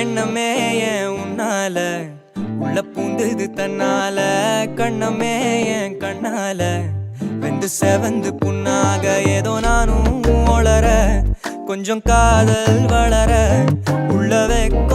எண்ணமே ஏன் உன்னால உள்ள பூந்தது தன்னால கண்ணமே என் கண்ணால வெந்து செவந்து புண்ணாக ஏதோ நானும் ஒளர கொஞ்சம் காதல் வளர உள்ள வெக்க